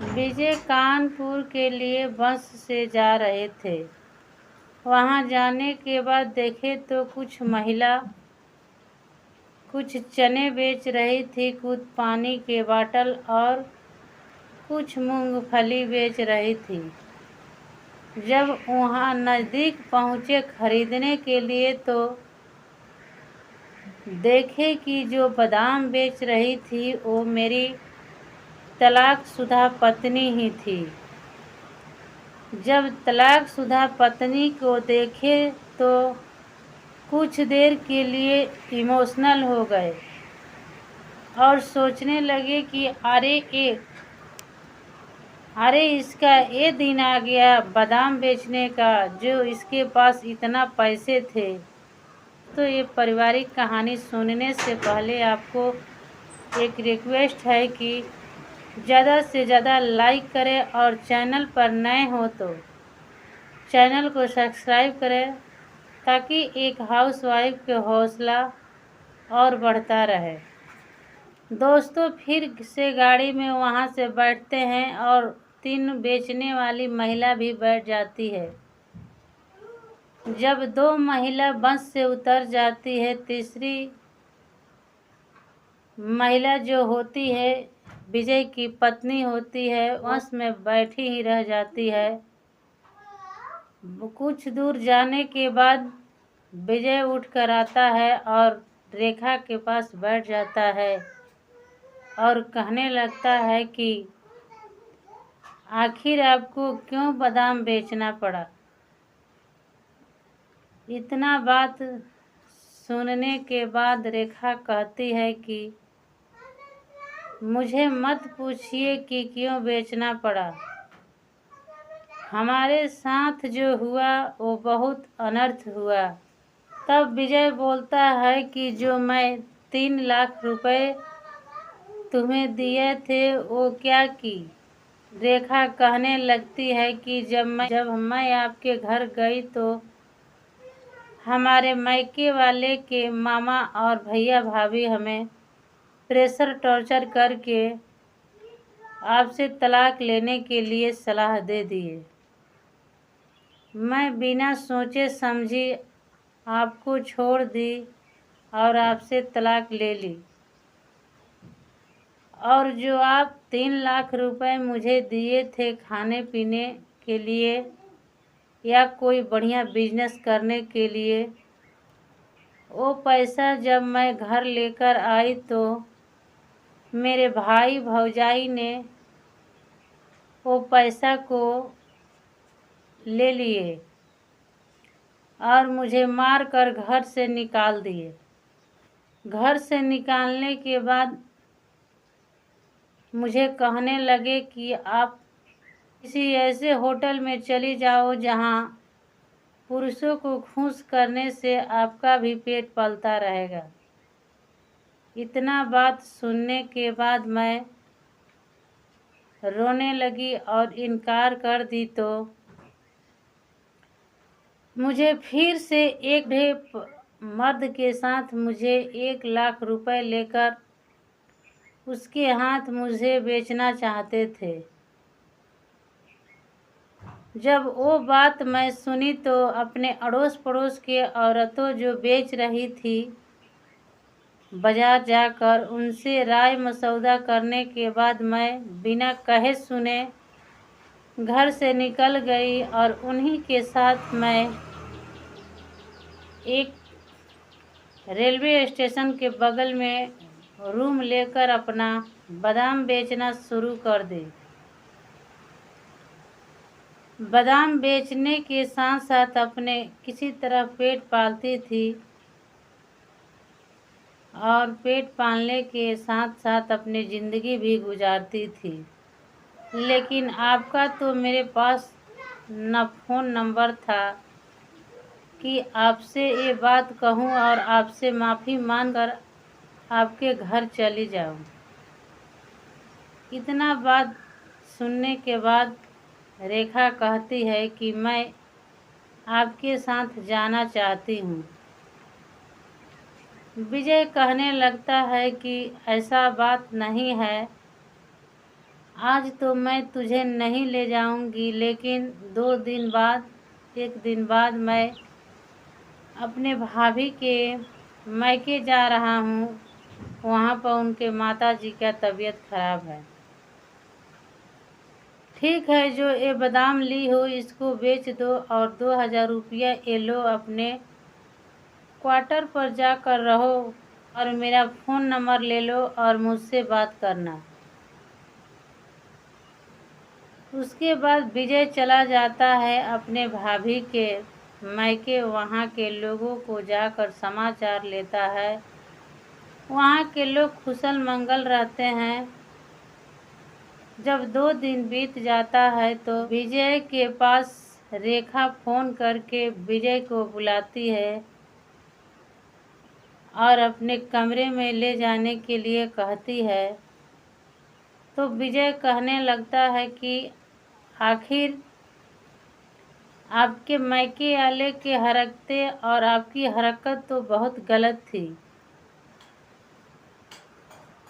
विजय कानपुर के लिए बस से जा रहे थे। वहां जाने के बाद देखे तो कुछ महिला कुछ चने बेच रही थी, कुछ पानी के बोतल और कुछ मूंगफली बेच रही थी। जब वहां नज़दीक पहुंचे खरीदने के लिए तो देखे कि जो बादाम बेच रही थी वो मेरी तलाकशुदा पत्नी ही थी। जब तलाकशुदा पत्नी को देखे तो कुछ देर के लिए इमोशनल हो गए और सोचने लगे कि अरे इसका ये दिन आ गया बादाम बेचने का, जो इसके पास इतना पैसे थे। तो ये पारिवारिक कहानी सुनने से पहले आपको एक रिक्वेस्ट है कि ज़्यादा से ज़्यादा लाइक करें और चैनल पर नए हो तो चैनल को सब्सक्राइब करें, ताकि एक हाउसवाइफ का हौसला और बढ़ता रहे। दोस्तों फिर से गाड़ी में वहाँ से बैठते हैं और 3 बेचने वाली महिला भी बैठ जाती है। जब 2 महिला बस से उतर जाती है, तीसरी महिला जो होती है विजय की पत्नी होती है, बस में बैठी ही रह जाती है। कुछ दूर जाने के बाद विजय उठकर आता है और रेखा के पास बैठ जाता है और कहने लगता है कि आखिर आपको क्यों बादाम बेचना पड़ा। इतना बात सुनने के बाद रेखा कहती है कि मुझे मत पूछिए कि क्यों बेचना पड़ा। हमारे साथ जो हुआ वो बहुत अनर्थ हुआ। तब विजय बोलता है कि जो मैं 3 लाख रुपए तुम्हें दिए थे वो क्या की। रेखा कहने लगती है कि जब मैं आपके घर गई तो हमारे मायके वाले के मामा और भैया भाभी हमें प्रेशर टॉर्चर करके आपसे तलाक लेने के लिए सलाह दे दिए। मैं बिना सोचे समझी आपको छोड़ दी और आपसे तलाक ले ली। और जो आप 3 लाख रुपए मुझे दिए थे खाने पीने के लिए या कोई बढ़िया बिजनेस करने के लिए, वो पैसा जब मैं घर लेकर आई तो मेरे भाई भौजाई ने वो पैसा को ले लिए और मुझे मार कर घर से निकाल दिए। घर से निकालने के बाद मुझे कहने लगे कि आप किसी ऐसे होटल में चली जाओ जहां पुरुषों को खुश करने से आपका भी पेट पलता रहेगा। इतना बात सुनने के बाद मैं रोने लगी और इनकार कर दी। तो मुझे फिर से एक मर्द के साथ मुझे 1 लाख रुपए लेकर उसके हाथ मुझे बेचना चाहते थे। जब वो बात मैं सुनी तो अपने अड़ोस पड़ोस के औरतों जो बेच रही थी बाजार जाकर उनसे राय मसौदा करने के बाद मैं बिना कहे सुने घर से निकल गई और उन्हीं के साथ मैं एक रेलवे स्टेशन के बगल में रूम लेकर अपना बादाम बेचना शुरू कर दी। बादाम बेचने के साथ साथ अपने किसी तरह पेट पालती थी और पेट पालने के साथ साथ अपनी ज़िंदगी भी गुजारती थी। लेकिन आपका तो मेरे पास न फ़ोन नंबर था कि आपसे ये बात कहूँ और आपसे माफ़ी मांगकर आपके घर चली जाऊँ। इतना बात सुनने के बाद रेखा कहती है कि मैं आपके साथ जाना चाहती हूँ। विजय कहने लगता है कि ऐसा बात नहीं है, आज तो मैं तुझे नहीं ले जाऊंगी, लेकिन 1 दिन बाद मैं अपने भाभी के मायके जा रहा हूँ। वहाँ पर उनके माताजी का तबीयत खराब है। ठीक है, जो ये बादाम ली हो इसको बेच दो और 2000 रुपया ये लो, अपने क्वार्टर पर जाकर रहो और मेरा फ़ोन नंबर ले लो और मुझसे बात करना। उसके बाद विजय चला जाता है अपने भाभी के मायके। वहाँ के लोगों को जाकर समाचार लेता है। वहाँ के लोग खुशल मंगल रहते हैं। जब 2 दिन बीत जाता है तो विजय के पास रेखा फ़ोन करके विजय को बुलाती है और अपने कमरे में ले जाने के लिए कहती है। तो विजय कहने लगता है कि आखिर आपके मायके वाले के हरकतें और आपकी हरकत तो बहुत गलत थी।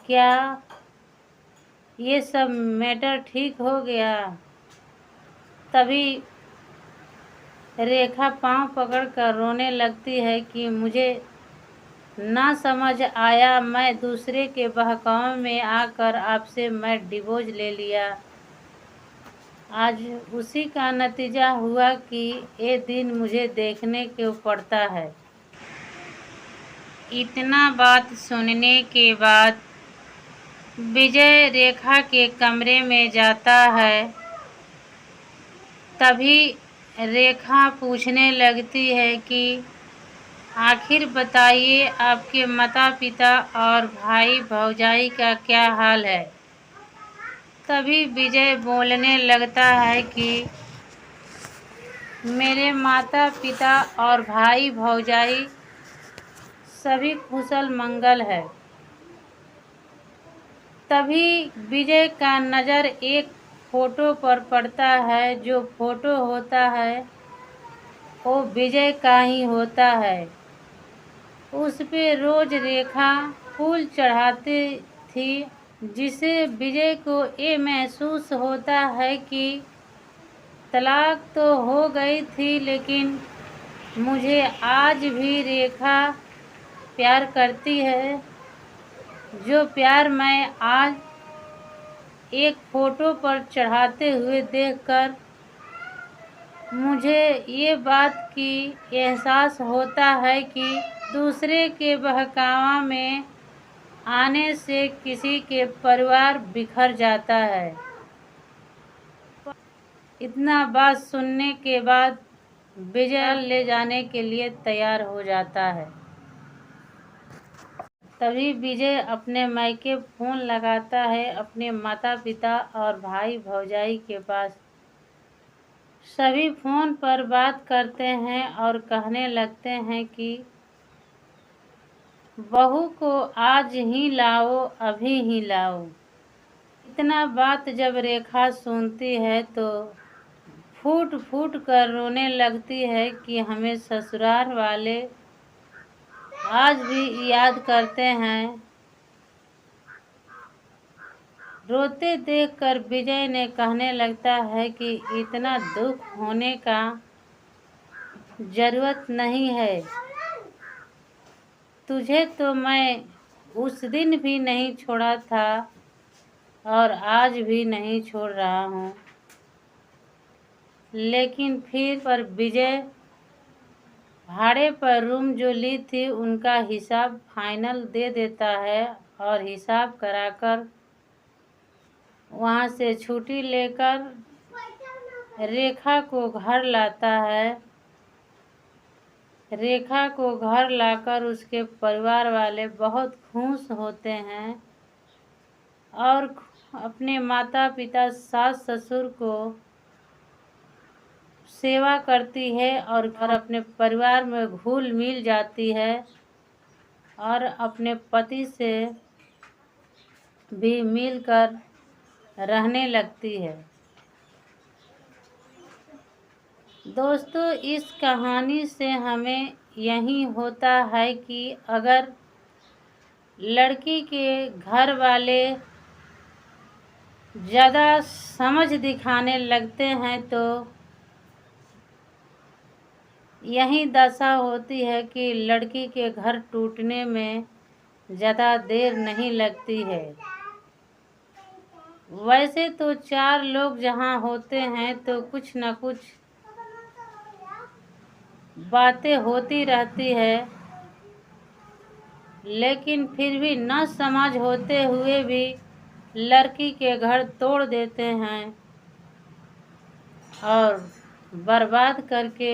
क्या ये सब मैटर ठीक हो गया? तभी रेखा पांव पकड़कर रोने लगती है कि मुझे ना समझ आया, मैं दूसरे के बहकावे में आकर आपसे मैं डिवोर्स ले लिया। आज उसी का नतीजा हुआ कि ये दिन मुझे देखने को पड़ता है। इतना बात सुनने के बाद विजय रेखा के कमरे में जाता है। तभी रेखा पूछने लगती है कि आखिर बताइए, आपके माता पिता और भाई भौजाई का क्या हाल है? तभी विजय बोलने लगता है कि मेरे माता पिता और भाई भौजाई सभी कुशल मंगल है। तभी विजय का नज़र एक फोटो पर पड़ता है। जो फोटो होता है वो विजय का ही होता है। उस पे रोज रेखा फूल चढ़ाती थी, जिसे विजय को ये महसूस होता है कि तलाक तो हो गई थी, लेकिन मुझे आज भी रेखा प्यार करती है। जो प्यार मैं आज एक फोटो पर चढ़ाते हुए देखकर मुझे ये बात की एहसास होता है कि दूसरे के बहकावा में आने से किसी के परिवार बिखर जाता है। इतना बात सुनने के बाद विजय ले जाने के लिए तैयार हो जाता है। तभी विजय अपने मायके फ़ोन लगाता है अपने माता पिता और भाई भौजाई के पास। सभी फ़ोन पर बात करते हैं और कहने लगते हैं कि बहू को आज ही लाओ, अभी ही लाओ। इतना बात जब रेखा सुनती है तो फूट फूट कर रोने लगती है कि हमें ससुराल वाले आज भी याद करते हैं। रोते देखकर विजय ने कहने लगता है कि इतना दुख होने का ज़रूरत नहीं है। तुझे तो मैं उस दिन भी नहीं छोड़ा था और आज भी नहीं छोड़ रहा हूँ। लेकिन फिर पर विजय भाड़े पर रूम जो ली थी उनका हिसाब फाइनल दे देता है और हिसाब कराकर वहाँ से छुट्टी लेकर रेखा को घर लाता है। रेखा को घर लाकर उसके परिवार वाले बहुत खुश होते हैं और अपने माता पिता सास ससुर को सेवा करती है और अपने परिवार में घुल मिल जाती है और अपने पति से भी मिलकर रहने लगती है। दोस्तों, इस कहानी से हमें यही होता है कि अगर लड़की के घर वाले ज़्यादा समझ दिखाने लगते हैं तो यही दशा होती है कि लड़की के घर टूटने में ज़्यादा देर नहीं लगती है। वैसे तो 4 लोग जहाँ होते हैं तो कुछ न कुछ बातें होती रहती है, लेकिन फिर भी न समझ होते हुए भी लड़की के घर तोड़ देते हैं और बर्बाद करके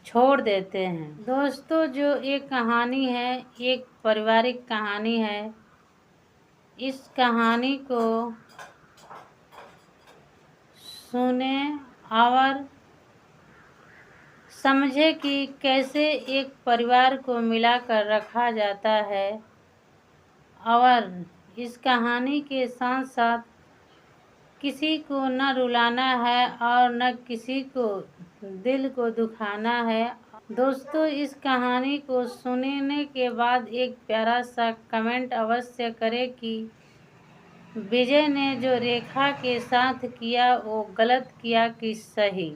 छोड़ देते हैं। दोस्तों, जो एक कहानी है, एक पारिवारिक कहानी है। इस कहानी को सुने और समझे कि कैसे एक परिवार को मिलाकर रखा जाता है, और इस कहानी के साथ साथ किसी को न रुलाना है और न किसी को दिल को दुखाना है। दोस्तों, इस कहानी को सुनने के बाद एक प्यारा सा कमेंट अवश्य करें कि विजय ने जो रेखा के साथ किया वो गलत किया कि सही।